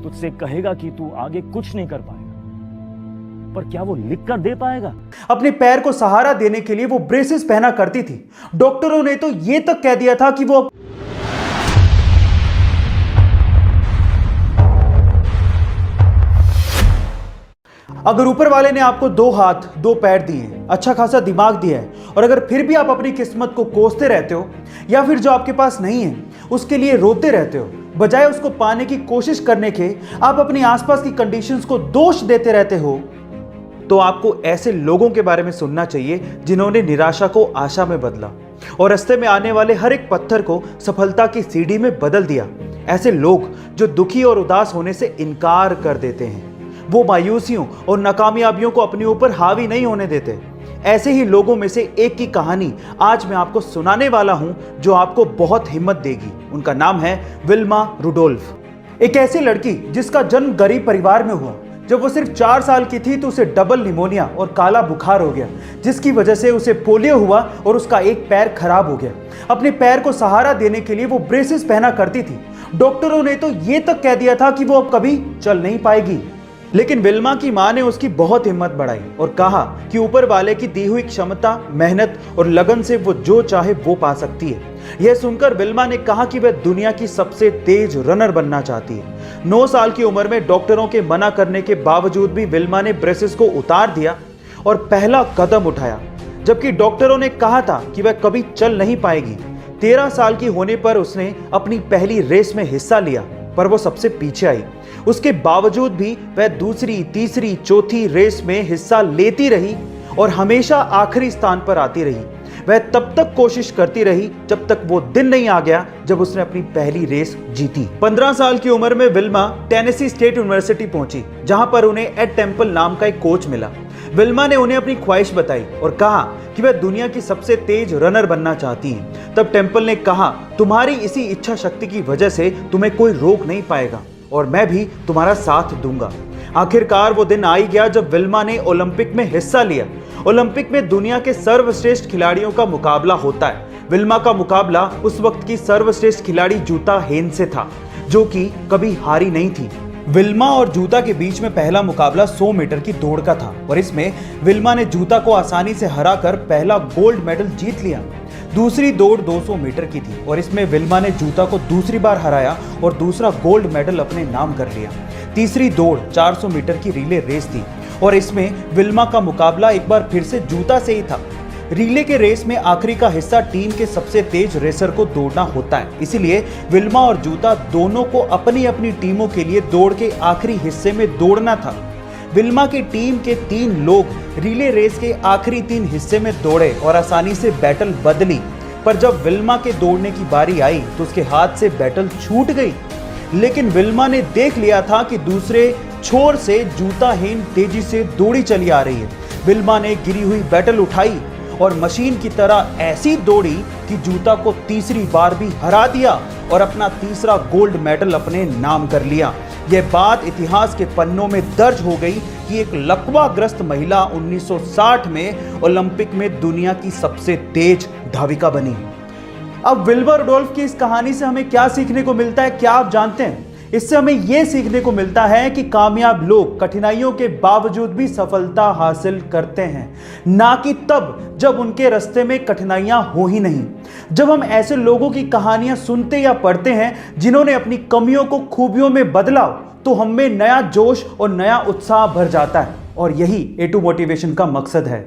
तुझसे कहेगा कि तू आगे कुछ नहीं कर पाएगा, पर क्या वो लिख कर दे पाएगा? अपने पैर को सहारा देने के लिए वो ब्रेसेस पहना करती थी। डॉक्टरों ने तो ये तक कह दिया था कि वो अगर ऊपर वाले ने आपको 2 हाथ 2 पैर दिए, अच्छा खासा दिमाग दिया है, और अगर फिर भी आप अपनी किस्मत को कोसते रहते हो या फिर जो आपके पास नहीं है उसके लिए रोते रहते हो, बजाय उसको पाने की कोशिश करने के आप अपनी आसपास की कंडीशंस को दोष देते रहते हो, तो आपको ऐसे लोगों के बारे में सुनना चाहिए जिन्होंने निराशा को आशा में बदला और रास्ते में आने वाले हर एक पत्थर को सफलता की सीढ़ी में बदल दिया। ऐसे लोग जो दुखी और उदास होने से इनकार कर देते हैं, वो मायूसियों और नाकामयाबियों को अपने ऊपर हावी नहीं होने देते। ऐसे ही लोगों में से एक की कहानी आज मैं आपको सुनाने वाला हूं जो आपको बहुत हिम्मत देगी। उनका नाम है विल्मा रुडोल्फ। एक ऐसी लड़की जिसका जन्म गरीब परिवार में हुआ। जब वो सिर्फ 4 साल की थी तो उसे डबल निमोनिया और काला बुखार हो गया, जिसकी वजह से उसे पोलियो हुआ और उसका एक पैर खराब हो गया। अपने पैर को सहारा देने के लिए वो ब्रेसेस पहना करती थी। डॉक्टरों ने तो ये तक कह दिया था कि वो अब कभी चल नहीं पाएगी, लेकिन विल्मा की मां ने उसकी बहुत हिम्मत बढ़ाई और कहा कि ऊपर वाले की दी हुई क्षमता, मेहनत और लगन से वो जो चाहे वो पा सकती है। यह सुनकर विल्मा ने कहा कि वह दुनिया की सबसे तेज रनर बनना चाहती है। 9 साल की उम्र में डॉक्टरों के मना करने के बावजूद भी विल्मा ने ब्रेसेस को उतार दिया और पहला कदम उठाया, जबकि डॉक्टरों ने कहा था कि वह कभी चल नहीं पाएगी। 13 साल की होने पर उसने अपनी पहली रेस में हिस्सा लिया, पर वो सबसे पीछे आई। उसके बावजूद भी वह दूसरी, तीसरी, चौथी रेस में हिस्सा लेती रही और हमेशा आखिरी स्थान पर आती रही। वह तब तक कोशिश करती रही जब तक वो दिन नहीं आ गया जब उसने अपनी पहली रेस जीती। 15 साल की उम्र में विल्मा टेनेसी स्टेट यूनिवर्सिटी पहुंची, जहां पर उन्हें एड टेम्पल नाम का एक कोच मिला। विल्मा ने उन्हें अपनी ख्वाहिश बताई और कहा कि वह दुनिया की सबसे तेज रनर बनना चाहती है। तब टेम्पल ने कहा, तुम्हारी इसी इच्छा शक्ति की वजह से तुम्हें कोई रोक नहीं पाएगा और मैं भी तुम्हारा साथ दूंगा। आखिरकार वो दिन आ ही गया जब विल्मा ने ओलंपिक में हिस्सा लिया। ओलंपिक में दुनिया के सर्वश्रेष्ठ खिलाड़ियों का मुकाबला होता है। विल्मा का मुकाबला उस वक्त की सर्वश्रेष्ठ खिलाड़ी जूता हेन से था, जो कि कभी हारी नहीं थी। विल्मा और जूता के बीच में पहला मुकाबला 100 मीटर की दौड़ का था और इसमें विल्मा ने जूता को आसानी से हराकर पहला गोल्ड मेडल जीत लिया। दूसरी दौड़ 200 मीटर की थी और इसमें विल्मा ने जूता को दूसरी बार हराया और दूसरा गोल्ड मेडल अपने नाम कर लिया। तीसरी दौड़ 400 मीटर की रिले रेस थी और इसमें विल्मा का मुकाबला एक बार फिर से जूता से ही था। रिले के रेस में आखिरी का हिस्सा टीम के सबसे तेज रेसर को दौड़ना होता है, इसीलिए विल्मा और जूता दोनों को अपनी अपनी टीमों के लिए दौड़ के आखिरी हिस्से में दौड़ना था। विल्मा की टीम के 3 लोग रिले रेस के आखिरी 3 हिस्से में दौड़े और आसानी से बैटल बदली, पर जब विल्मा के दौड़ने की बारी आई तो उसके हाथ से बैटल छूट गई। लेकिन विल्मा ने देख लिया था कि दूसरे छोर से जूता हेन तेजी से दौड़ी चली आ रही है। विल्मा ने गिरी हुई बैटल उठाई और मशीन की तरह ऐसी दौड़ी कि जूता को तीसरी बार भी हरा दिया और अपना तीसरा गोल्ड मेडल अपने नाम कर लिया। यह बात इतिहास के पन्नों में दर्ज हो गई कि एक लकवाग्रस्त महिला 1960 में ओलंपिक में दुनिया की सबसे तेज धाविका बनी। अब विल्मा रुडोल्फ की इस कहानी से हमें क्या सीखने को मिलता है, क्या आप जानते हैं? इससे हमें यह सीखने को मिलता है कि कामयाब लोग कठिनाइयों के बावजूद भी सफलता हासिल करते हैं, ना कि तब जब उनके रास्ते में कठिनाइयां हो ही नहीं। जब हम ऐसे लोगों की कहानियां सुनते या पढ़ते हैं जिन्होंने अपनी कमियों को खूबियों में बदला, तो हम में नया जोश और नया उत्साह भर जाता है और यही A2 मोटिवेशन का मकसद है।